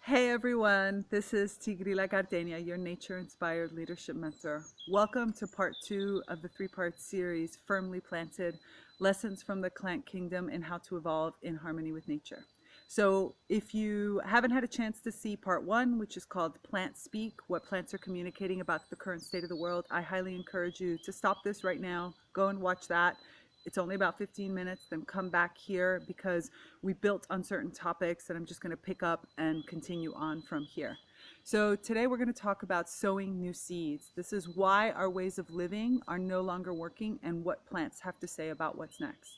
Hey everyone, this is Tigrila Gardenia, your nature-inspired leadership mentor. Welcome to part 2 of the 3-part series, Firmly Planted, Lessons from the Plant Kingdom and How to Evolve in Harmony with Nature. So if you haven't had a chance to see part 1, which is called Plant Speak, what plants are communicating about the current state of the world, I highly encourage you to stop this right now, go and watch that. It's only about 15 minutes, then come back here because we built on certain topics and I'm just going to pick up and continue on from here. So today we're going to talk about sowing new seeds. This is why our ways of living are no longer working and what plants have to say about what's next.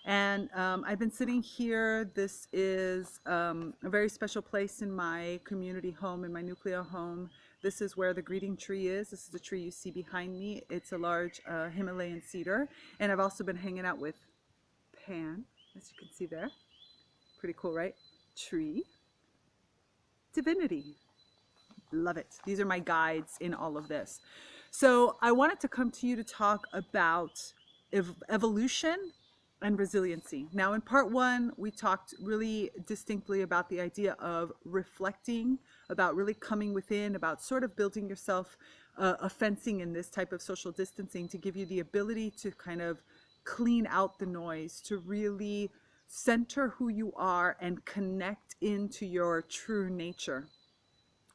And I've been sitting here. This is a very special place in my community home, in my nuclear home. This is where the greeting tree is. This is the tree you see behind me. It's a large Himalayan cedar. And I've also been hanging out with Pan, as you can see there. Pretty cool, right? Tree. Divinity. Love it. These are my guides in all of this. So I wanted to come to you to talk about evolution and resiliency. Now in part 1, we talked really distinctly about the idea of reflecting, about really coming within, about sort of building yourself a fencing in this type of social distancing to give you the ability to kind of clean out the noise, to really center who you are and connect into your true nature.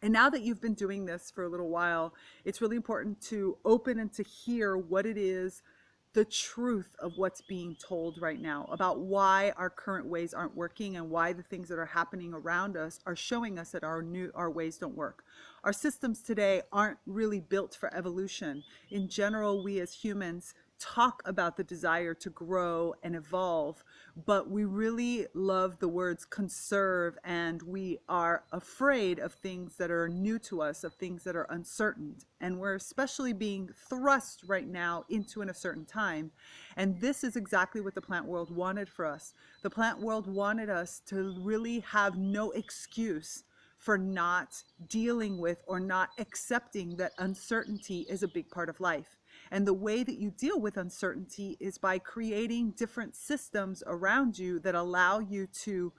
And now that you've been doing this for a little while, it's really important to open and to hear what it is, the truth of what's being told right now about why our current ways aren't working and why the things that are happening around us are showing us that our ways don't work. Our systems today aren't really built for evolution. In general, we as humans talk about the desire to grow and evolve, but we really love the words conserve, and we are afraid of things that are new to us, of things that are uncertain. And we're especially being thrust right now into an uncertain time. And this is exactly what the plant world wanted for us. The plant world wanted us to really have no excuse for not dealing with or not accepting that uncertainty is a big part of life. And the way that you deal with uncertainty is by creating different systems around you that allow you to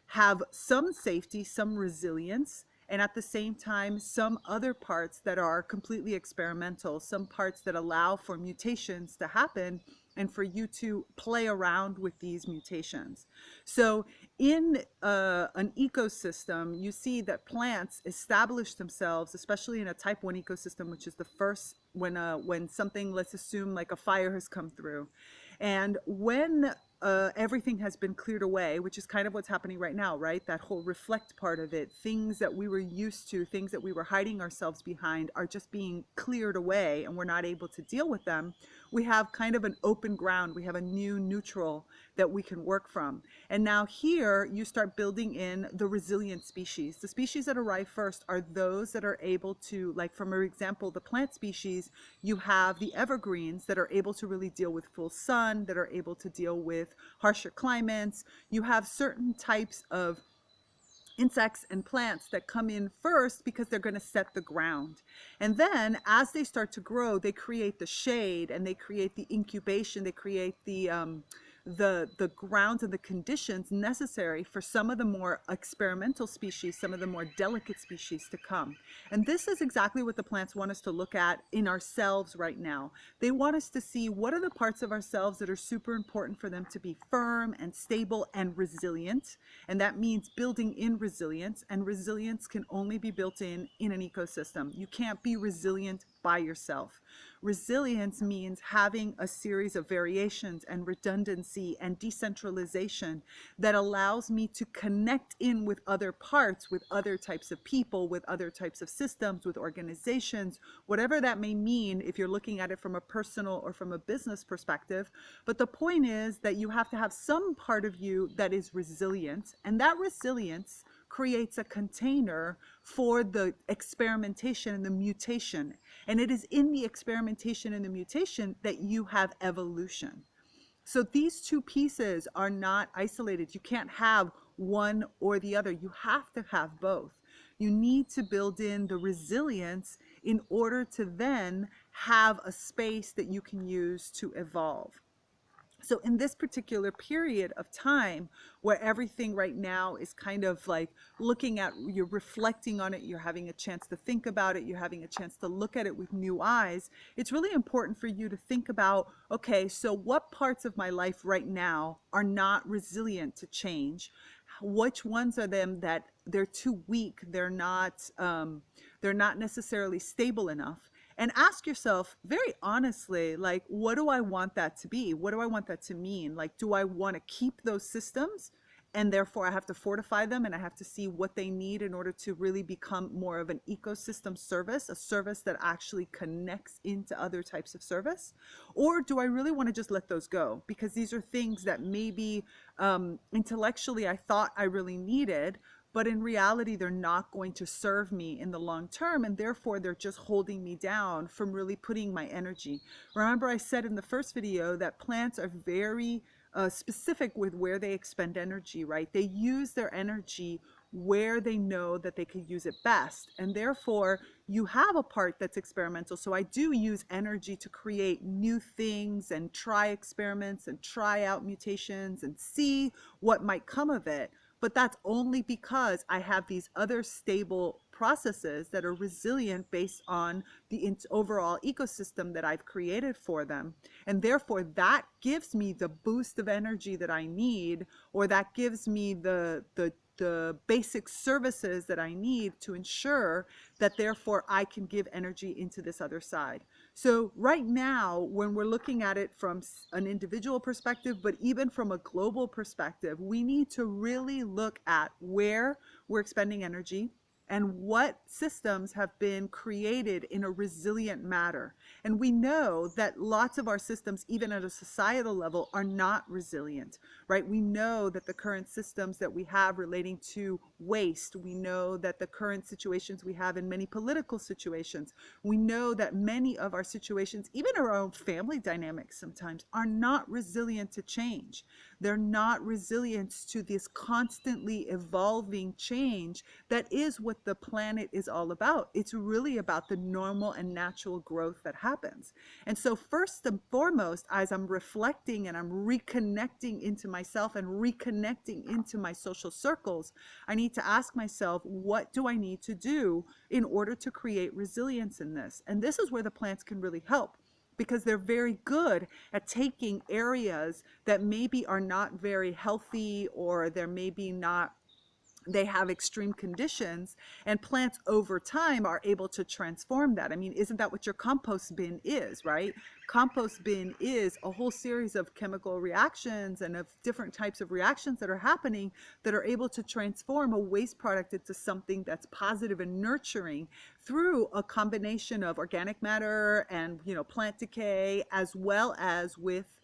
have some safety, some resilience, and at the same time, some other parts that are completely experimental, some parts that allow for mutations to happen and for you to play around with these mutations. So in an ecosystem, you see that plants establish themselves, especially in a type 1 ecosystem, which is the first when something, let's assume like a fire has come through. And when everything has been cleared away, which is kind of what's happening right now, right? That whole reflect part of it, things that we were used to, things that we were hiding ourselves behind are just being cleared away and we're not able to deal with them. We have kind of an open ground. We have a new neutral that we can work from. And now here you start building in the resilient species. The species that arrive first are those that are able to, like for example, the plant species, you have the evergreens that are able to really deal with full sun, that are able to deal with harsher climates. You have certain types of insects and plants that come in first because they're going to set the ground. And then as they start to grow, they create the shade and they create the incubation, they create the grounds and the conditions necessary for some of the more experimental species, some of the more delicate species to come. And this is exactly what the plants want us to look at in ourselves right now. They want us to see what are the parts of ourselves that are super important for them to be firm and stable and resilient. And that means building in resilience, and resilience can only be built in an ecosystem. You can't be resilient by yourself. Resilience means having a series of variations and redundancy and decentralization that allows me to connect in with other parts, with other types of people, with other types of systems, with organizations, whatever that may mean if you're looking at it from a personal or from a business perspective. But the point is that you have to have some part of you that is resilient, and that resilience creates a container for the experimentation and the mutation. And it is in the experimentation and the mutation that you have evolution. So these two pieces are not isolated. You can't have one or the other. You have to have both. You need to build in the resilience in order to then have a space that you can use to evolve. So in this particular period of time where everything right now is kind of like looking at, you're reflecting on it, you're having a chance to think about it, you're having a chance to look at it with new eyes, it's really important for you to think about, okay, so what parts of my life right now are not resilient to change? Which ones are them that they're too weak, they're not necessarily stable enough? And ask yourself very honestly, like, what do I want that to be? What do I want that to mean? Like, do I want to keep those systems and therefore I have to fortify them and I have to see what they need in order to really become more of an ecosystem service, a service that actually connects into other types of service? Or do I really want to just let those go? Because these are things that maybe intellectually I thought I really needed, but in reality, they're not going to serve me in the long term, and therefore they're just holding me down from really putting my energy. Remember, I said in the first video that plants are very specific with where they expend energy, right? They use their energy where they know that they could use it best. And therefore, you have a part that's experimental. So I do use energy to create new things and try experiments and try out mutations and see what might come of it. But that's only because I have these other stable processes that are resilient based on the overall ecosystem that I've created for them. And therefore, that gives me the boost of energy that I need, or that gives me the basic services that I need to ensure that therefore I can give energy into this other side. So right now, when we're looking at it from an individual perspective, but even from a global perspective, we need to really look at where we're expending energy and what systems have been created in a resilient manner. And we know that lots of our systems, even at a societal level, are not resilient, right? We know that the current systems that we have relating to waste, we know that the current situations we have in many political situations, we know that many of our situations, even our own family dynamics sometimes, are not resilient to change. They're not resilient to this constantly evolving change that is what the planet is all about. It's really about the normal and natural growth that happens. And so first and foremost, as I'm reflecting and I'm reconnecting into myself and reconnecting into my social circles, I need to ask myself, what do I need to do in order to create resilience in this? And this is where the plants can really help, because they're very good at taking areas that maybe are not very healthy, or they're maybe not, they have extreme conditions, and plants over time are able to transform that. I mean, isn't that what your compost bin is, right? Compost bin is a whole series of chemical reactions and of different types of reactions that are happening that are able to transform a waste product into something that's positive and nurturing through a combination of organic matter and, plant decay, as well as with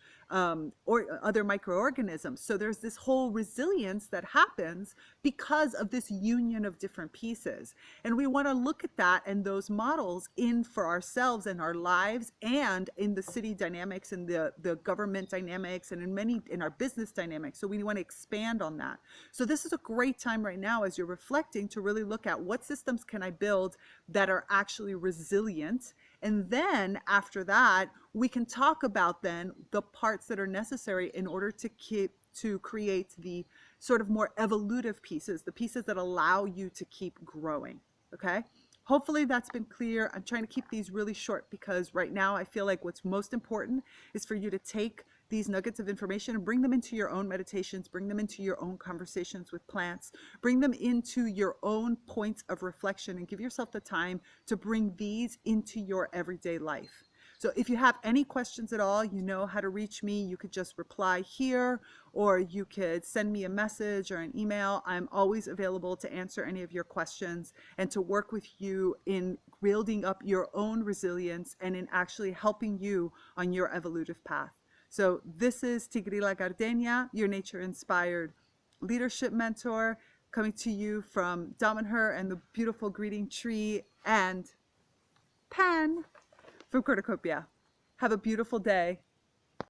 or other microorganisms. So there's this whole resilience that happens because of this union of different pieces. And we want to look at that and those models in for ourselves and our lives, and in the city dynamics and the government dynamics, and in our business dynamics. So we want to expand on that. So this is a great time right now, as you're reflecting, to really look at what systems can I build that are actually resilient. And then after that, we can talk about then the parts that are necessary in order to create the sort of more evolutive pieces, the pieces that allow you to keep growing. Okay? Hopefully that's been clear. I'm trying to keep these really short because right now I feel like what's most important is for you to take these nuggets of information and bring them into your own meditations, bring them into your own conversations with plants, bring them into your own points of reflection, and give yourself the time to bring these into your everyday life. So if you have any questions at all, you know how to reach me. You could just reply here, or you could send me a message or an email. I'm always available to answer any of your questions and to work with you in building up your own resilience and in actually helping you on your evolutive path. So this is Tigrila Gardenia, your nature-inspired leadership mentor, coming to you from Damanhur and the beautiful greeting tree and Pan from Cornucopia. Have a beautiful day.